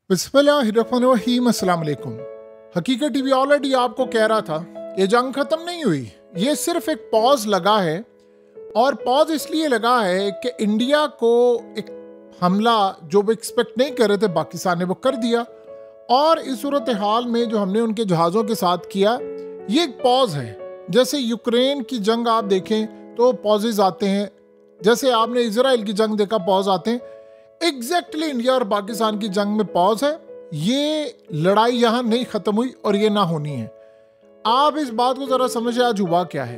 बिस्मिल्लाहिर्रहमानिर्रहीम, अस्सलाम वालेकुम। हकीकत टीवी ऑलरेडी आपको कह रहा था ये जंग ख़त्म नहीं हुई, ये सिर्फ एक पॉज लगा है। और पॉज इसलिए लगा है कि इंडिया को एक हमला जो वो एक्सपेक्ट नहीं कर रहे थे पाकिस्तान ने वो कर दिया। और इस सूरत हाल में जो हमने उनके जहाज़ों के साथ किया ये एक पॉज है। जैसे यूक्रेन की जंग आप देखें तो पॉजेज आते हैं, जैसे आपने इजराइल की जंग देखा पॉज आते हैं। एग्जैक्टली इंडिया और पाकिस्तान की जंग में पॉज है। ये लड़ाई यहाँ नहीं खत्म हुई और ये ना होनी है। आप इस बात को जरा समझे आज हुआ क्या है।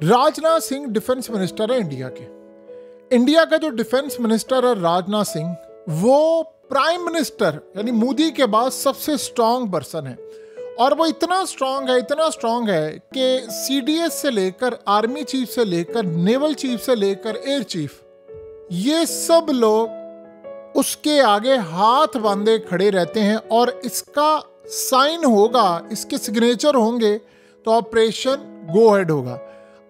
राजनाथ सिंह डिफेंस मिनिस्टर है इंडिया के। इंडिया का जो डिफेंस मिनिस्टर है राजनाथ सिंह, वो प्राइम मिनिस्टर यानी मोदी के बाद सबसे स्ट्रांग पर्सन है। और वो इतना स्ट्रांग है कि सीडीएस से लेकर आर्मी चीफ से लेकर नेवल चीफ से लेकर एयर चीफ, ये सब लोग उसके आगे हाथ बांधे खड़े रहते हैं। और इसका साइन होगा, इसके सिग्नेचर होंगे तो ऑपरेशन गो हेड होगा।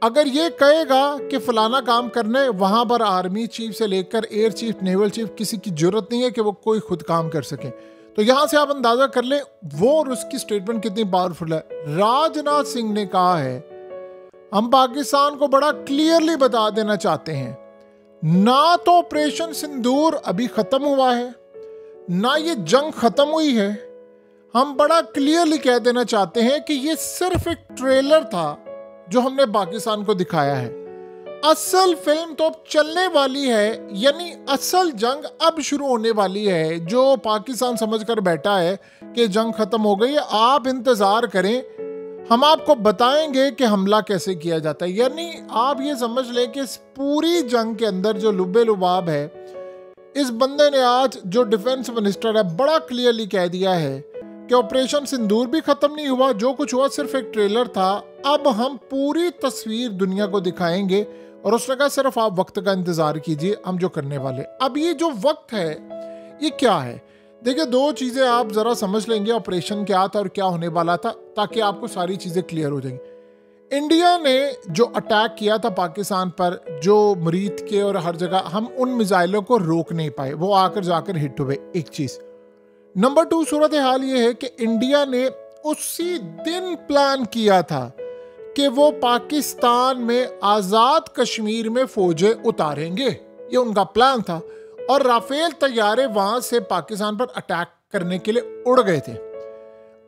अगर ये कहेगा कि फलाना काम करने, वहां पर आर्मी चीफ से लेकर एयर चीफ नेवल चीफ किसी की जरूरत नहीं है कि वो कोई खुद काम कर सके। तो यहां से आप अंदाजा कर लें वो और उसकी स्टेटमेंट कितनी पावरफुल है। राजनाथ सिंह ने कहा है हम पाकिस्तान को बड़ा क्लियरली बता देना चाहते हैं, ना तो ऑपरेशन सिंदूर अभी खत्म हुआ है, ना ये जंग खत्म हुई है। हम बड़ा क्लियरली कह देना चाहते हैं कि ये सिर्फ एक ट्रेलर था जो हमने पाकिस्तान को दिखाया है। असल फिल्म तो अब चलने वाली है, यानी असल जंग अब शुरू होने वाली है। जो पाकिस्तान समझकर बैठा है कि जंग खत्म हो गई है, आप इंतजार करें, हम आपको बताएंगे कि हमला कैसे किया जाता है। यानी आप ये समझ लें कि इस पूरी जंग के अंदर जो लुब्बे लुबाब है, इस बंदे ने आज जो डिफेंस मिनिस्टर है बड़ा क्लियरली कह दिया है कि ऑपरेशन सिंदूर भी खत्म नहीं हुआ, जो कुछ हुआ सिर्फ एक ट्रेलर था। अब हम पूरी तस्वीर दुनिया को दिखाएंगे। और उसने कहा सिर्फ आप वक्त का इंतजार कीजिए, हम जो करने वाले। अब ये जो वक्त है ये क्या है, देखिए दो चीजें आप जरा समझ लेंगे, ऑपरेशन क्या था और क्या होने वाला था, ताकि आपको सारी चीजें क्लियर हो जाएंगी। इंडिया ने जो अटैक किया था पाकिस्तान पर, जो मुरीद के और हर जगह, हम उन मिसाइलों को रोक नहीं पाए, वो आकर जाकर हिट हुए। एक चीज। नंबर 2 सूरत हाल ये है कि इंडिया ने उसी दिन प्लान किया था कि वो पाकिस्तान में आजाद कश्मीर में फौजें उतारेंगे, ये उनका प्लान था। और राफेल तैयारे वहां से पाकिस्तान पर अटैक करने के लिए उड़ गए थे।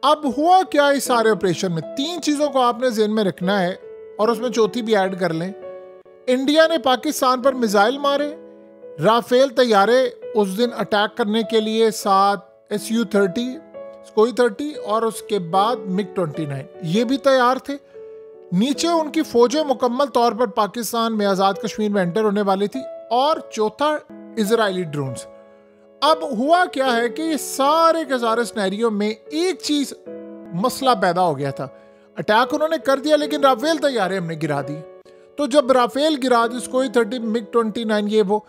अब हुआ क्या इस सारे ऑपरेशन में, 3 चीजों को आपने ज़हन में रखना है और उसमें चौथी भी ऐड कर लें। इंडिया ने पाकिस्तान पर मिसाइल मारे, राफेल तैयारे उस दिन अटैक करने के लिए 7 SU-30 Sukhoi 30 और उसके बाद MiG-29 ये भी तैयार थे। नीचे उनकी फौजें मुकम्मल तौर पर पाकिस्तान में आजाद कश्मीर में एंटर होने वाली थी। और चौथा इजरायली ड्रोन्स। अब हुआ क्या है कि ये सारे के सारे सिनेरियो में एक चीज मसला पैदा हो गया था। अटैक उन्होंने कर दिया लेकिन राफेल तैयारे हमने गिरा दी। तो जब राफेल गिरा दी, Sukhoi 30 MiG-29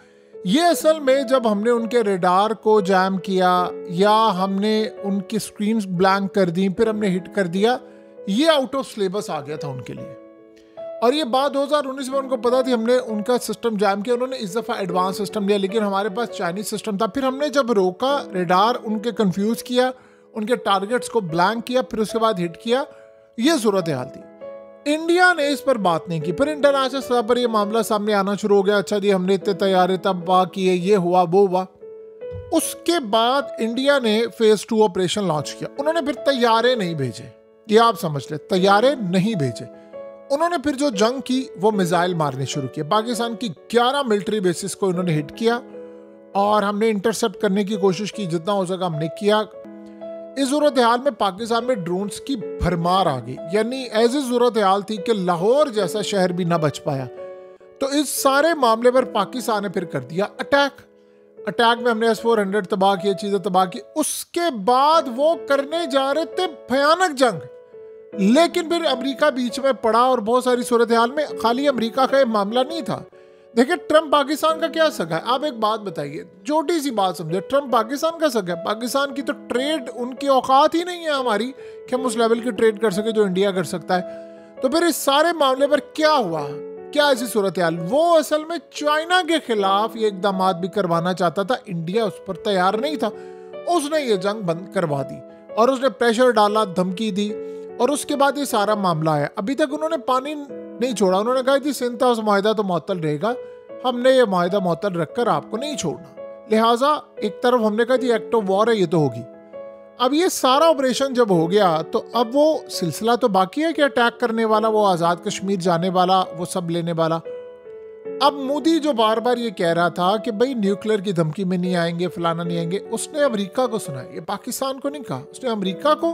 ये असल में जब हमने उनके रेडार को जैम किया या हमने उनकी स्क्रीन ब्लैंक कर दी, फिर हमने हिट कर दिया, ये आउट ऑफ सिलेबस आ गया था उनके लिए। और ये बात 2019 में उनको पता थी, हमने उनका सिस्टम जैम किया। उन्होंने इस दफ़ा एडवांस सिस्टम लिया, लेकिन हमारे पास चाइनीज सिस्टम था। फिर हमने जब रोका, रेडार उनके कंफ्यूज किया, उनके टारगेट्स को ब्लैंक किया, फिर उसके बाद हिट किया। ये सूरत हाल थी। इंडिया ने इस पर बात नहीं की। फिर इंटरनेशनल स्तर पर यह मामला सामने आना शुरू हो गया, अच्छा जी हमने इतने तैयारे तब किए, ये हुआ वो हुआ। उसके बाद इंडिया ने फेज 2 ऑपरेशन लॉन्च किया। उन्होंने फिर तैयारे नहीं भेजे, ये आप समझ ले, तैयारे नहीं भेजे। उन्होंने फिर जो जंग की वो मिसाइल मारने शुरू किए। पाकिस्तान की 11 मिलिट्री बेसिस को इन्होंने हिट किया और हमने इंटरसेप्ट करने की कोशिश की, जितना हो सका हमने किया। इस सूरत हाल में पाकिस्तान में ड्रोन्स की भरमार आ गई, यानी ऐसी सूरत हाल थी कि लाहौर जैसा शहर भी ना बच पाया। तो इस सारे मामले पर पाकिस्तान ने फिर कर दिया अटैक में हमने S-400 तबाह किए, चीजें तबाह की। उसके बाद वो करने जा रहे थे भयानक जंग, लेकिन फिर अमेरिका बीच में पड़ा। और बहुत सारी सूरत हाल में खाली अमेरिका का ये मामला नहीं था। देखिए ट्रम्प पाकिस्तान का क्या सगा है, आप एक बात बताइए, छोटी सी बात समझे, ट्रम्प पाकिस्तान का सगा है। पाकिस्तान की तो ट्रेड, उनकी औकात ही नहीं है हमारी कि हम उस लेवल की ट्रेड कर सके जो इंडिया कर सकता है। तो फिर इस सारे मामले पर क्या हुआ, क्या ऐसी सूरत हाल, वो असल में चाइना के खिलाफ ये इकदाम भी करवाना चाहता था, इंडिया उस पर तैयार नहीं था। उसने ये जंग बंद करवा दी और उसने प्रेशर डाला, धमकी दी और उसके बाद ये सारा मामला है। अभी तक उन्होंने पानी नहीं छोड़ा। उन्होंने कहा जी सिंता माहिदा तो मुअत्तल रहेगा, हमने ये माहिदा मुअत्तल रखकर आपको नहीं छोड़ना। लिहाजा एक तरफ हमने कहा जी एक्ट ऑफ वॉर है, ये तो होगी। अब ये सारा ऑपरेशन जब हो गया तो अब वो सिलसिला तो बाकी है कि अटैक करने वाला, वो आज़ाद कश्मीर जाने वाला, वो सब लेने वाला। अब मोदी जो बार बार ये कह रहा था कि भाई न्यूक्लियर की धमकी में नहीं आएंगे, फलाना नहीं आएंगे, उसने अमेरिका को सुना, ये पाकिस्तान को नहीं कहा। उसने अमेरिका को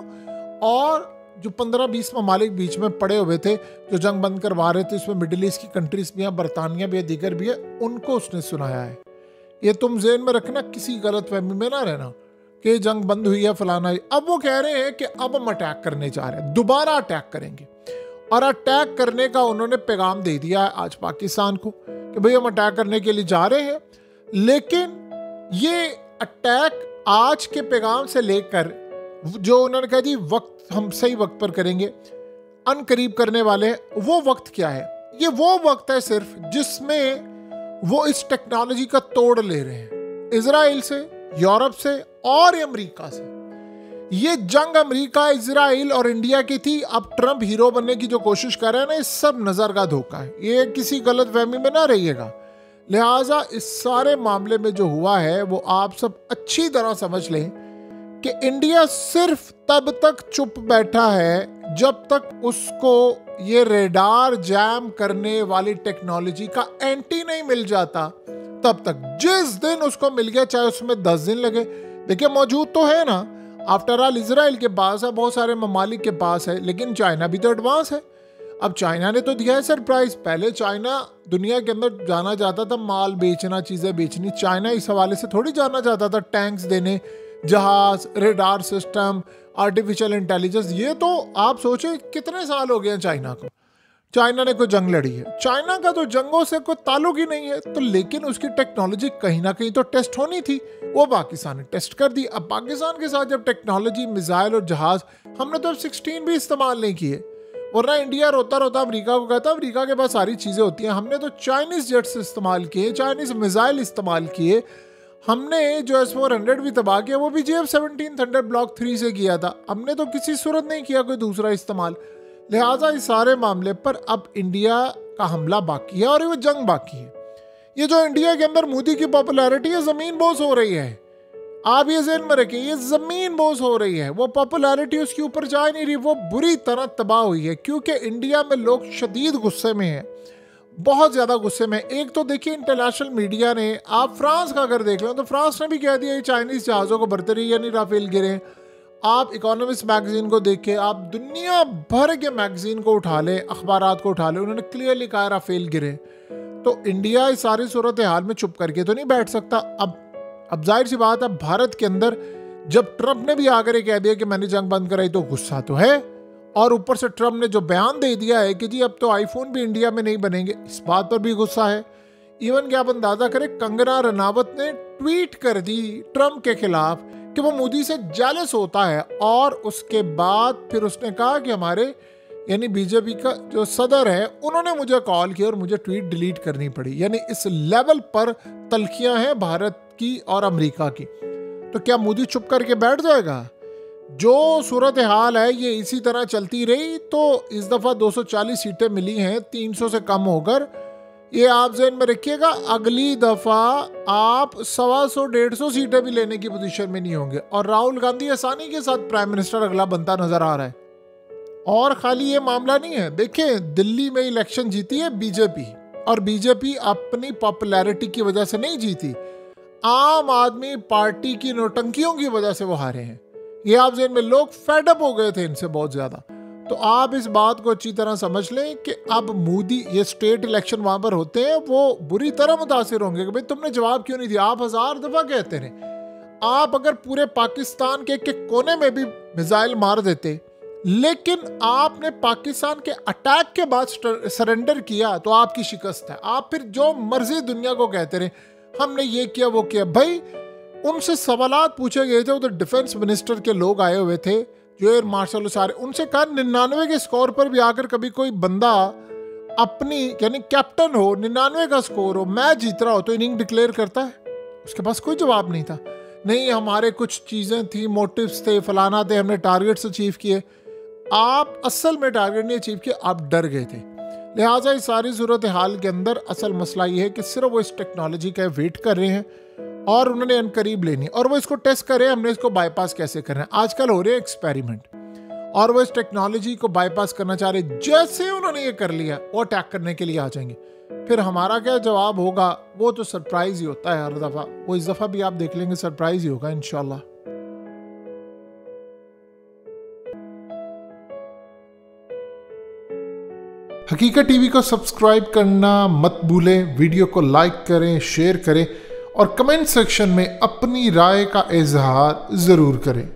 और जो 15-20 ममालिक बीच में पड़े हुए थे जो जंग बंद करवा रहे थे, उसमें मिडिल ईस्ट की कंट्रीज भी हैं, बरतानिया भी है, दीगर भी है, उनको उसने सुनाया है। ये तुम ज़हन में रखना, किसी गलत फहमी में ना रहना कि जंग बंद हुई है फलाना ही। अब वो कह रहे हैं कि अब हम अटैक करने जा रहे हैं, दोबारा अटैक करेंगे। और अटैक करने का उन्होंने पैगाम दे दिया है आज पाकिस्तान को कि भाई हम अटैक करने के लिए जा रहे हैं। लेकिन ये अटैक आज के पैगाम से लेकर जो उन्होंने कहा जी वक्त हम सही वक्त पर करेंगे, अनकरीब करने वाले हैं, वो वक्त क्या है? ये वो वक्त है सिर्फ जिसमें वो इस टेक्नोलॉजी का तोड़ ले रहे हैं इजराइल से, यूरोप से और अमेरिका से। ये जंग अमेरिका, इजराइल और इंडिया की थी। अब ट्रंप हीरो बनने की जो कोशिश कर रहे हैं ना, ये सब नजर का धोखा है। ये किसी गलत फहमी में ना रहिएगा। लिहाजा इस सारे मामले में जो हुआ है वो आप सब अच्छी तरह समझ लें कि इंडिया सिर्फ तब तक चुप बैठा है जब तक उसको ये रेडार जैम करने वाली टेक्नोलॉजी का एंटी नहीं मिल जाता। तब तक जिस दिन उसको मिल गया, चाहे उसमें 10 दिन लगे, देखिए मौजूद तो है ना, आफ्टर ऑल इजराइल के पास है, बहुत सारे ममालिक के पास है, लेकिन चाइना भी तो एडवांस है। अब चाइना ने तो दिया है सरप्राइज। पहले चाइना दुनिया के अंदर जाना जाता था माल बेचना, चीजें बेचनी। चाइना इस हवाले से थोड़ी जाना जाता था टैंक्स देने, जहाज, रेडार सिस्टम, आर्टिफिशियल इंटेलिजेंस। ये तो आप सोचे कितने साल हो गए चाइना को। चाइना ने कोई जंग लड़ी है, चाइना का तो जंगों से कोई ताल्लुक ही नहीं है। तो लेकिन उसकी टेक्नोलॉजी कहीं ना कहीं तो टेस्ट होनी थी, वो पाकिस्तान ने टेस्ट कर दी। अब पाकिस्तान के साथ जब टेक्नोलॉजी, मिसाइल और जहाज, हमने तो F-16 भी इस्तेमाल नहीं किए, वरना इंडिया रोता रोता अमेरिका को कहता अमेरिका के पास सारी चीज़ें होती हैं। हमने तो चाइनीज़ जेट्स इस्तेमाल किए, चाइनीज़ मिसाइल इस्तेमाल किए, हमने जो S-400 भी तबाह किया वो भी F-17 थंडर ब्लॉक 3 से किया था। हमने तो किसी सूरत नहीं किया कोई दूसरा इस्तेमाल। लिहाजा इस सारे मामले पर अब इंडिया का हमला बाकी है और ये जंग बाकी है। ये जो इंडिया के अंदर मोदी की पॉपुलैरिटी है, ज़मीन बोझ हो रही है। आप ये ज़हन में रखिए, ये ज़मीन बोझ हो रही है। वो पॉपुलैरिटी उसके ऊपर जा नहीं रही, वो बुरी तरह तबाह हुई है क्योंकि इंडिया में लोग शदीद गुस्से में हैं, बहुत ज़्यादा गुस्से में। एक तो देखिए इंटरनेशनल मीडिया ने, आप फ्रांस का अगर देख लो तो फ्रांस ने भी कह दिया चाइनीज़ जहाज़ों को बरतरी यानी राफेल गिरे। आप इकोनॉमिस्ट मैगजीन को देखें, आप दुनिया भर के मैगजीन को उठा लें, अखबारात को उठा लें, उन्होंने क्लियरली कहा राफेल गिरे। तो इंडिया इस सारी सूरत हाल में चुप करके तो नहीं बैठ सकता। अब जाहिर सी बात है, भारत के अंदर जब ट्रंप ने भी आकर कह दिया कि मैंने जंग बंद कराई तो गुस्सा तो है। और ऊपर से ट्रंप ने जो बयान दे दिया है कि जी अब तो आईफोन भी इंडिया में नहीं बनेंगे, इस बात पर भी गुस्सा है। इवन कि आप अंदाजा करें, कंगना रनावत ने ट्वीट कर दी ट्रंप के खिलाफ कि वो मोदी से जेलस होता है। और उसके बाद फिर उसने कहा कि हमारे यानी बीजेपी का जो सदर है उन्होंने मुझे कॉल किया और मुझे ट्वीट डिलीट करनी पड़ी। यानी इस लेवल पर तल्खियां हैं भारत की और अमेरिका की। तो क्या मोदी चुप करके बैठ जाएगा? जो सूरत हाल है ये इसी तरह चलती रही तो इस दफ़ा 240 सीटें मिली हैं 300 से कम होकर। ये आप ज़हन में रखिएगा, अगली दफ़ा आप 125-150 सीटें भी लेने की पोजीशन में नहीं होंगे। और राहुल गांधी आसानी के साथ प्राइम मिनिस्टर अगला बनता नजर आ रहा है। और खाली ये मामला नहीं है, देखें दिल्ली में इलेक्शन जीती है बीजेपी, और बीजेपी अपनी पॉपुलैरिटी की वजह से नहीं जीती, आम आदमी पार्टी की नौटंकियों की वजह से वो हारे हैं। ये आप ज़हन में, लोग फेडअप हो गए थे इनसे बहुत ज़्यादा। तो आप इस बात को अच्छी तरह समझ लें कि अब मोदी, ये स्टेट इलेक्शन वहाँ पर होते हैं, वो बुरी तरह मुतासिर होंगे कि भाई तुमने जवाब क्यों नहीं दिया। आप 1000 दफ़ा कहते रहे, आप अगर पूरे पाकिस्तान के एक कोने में भी मिसाइल मार देते, लेकिन आपने पाकिस्तान के अटैक के बाद सरेंडर किया तो आपकी शिकस्त है। आप फिर जो मर्जी दुनिया को कहते रहे हमने ये किया वो किया। भाई उनसे सवालात पूछे गए थे, उधर डिफेंस मिनिस्टर के लोग आए हुए थे जो एयर मार्शल सारे, उनसे कहा 99 के स्कोर पर भी आकर कभी कोई बंदा अपनी यानी कैप्टन हो, 99 का स्कोर हो, मैच जीत रहा हो तो इनिंग डिक्लेयर करता है? उसके पास कोई जवाब नहीं था। नहीं हमारे कुछ चीज़ें थी, मोटिव्स थे, फलाना थे, हमने टारगेट्स अचीव किए। आप असल में टारगेट नहीं अचीव किए, आप डर गए थे। लिहाजा इस सारी सूरत हाल के अंदर असल मसला ये है कि सिर्फ वो इस टेक्नोलॉजी का वेट कर रहे हैं और उन्होंने अनकरीब लेनी, और वो इसको टेस्ट करें हमने इसको बाईपास कैसे करना है। आजकल हो रहे हैं एक्सपेरिमेंट और वो इस टेक्नोलॉजी को बाईपास करना चाह रहे। जैसे उन्होंने ये कर लिया वो अटैक करने के लिए आ जाएंगे। फिर हमारा क्या जवाब होगा वो तो सरप्राइज ही होता है हर दफ़ा। वो इस दफ़ा भी आप देख लेंगे सरप्राइज ही होगा इंशाल्लाह। हकीकत टीवी को सब्सक्राइब करना मत भूलें, वीडियो को लाइक करें, शेयर करें और कमेंट सेक्शन में अपनी राय का इजहार ज़रूर करें।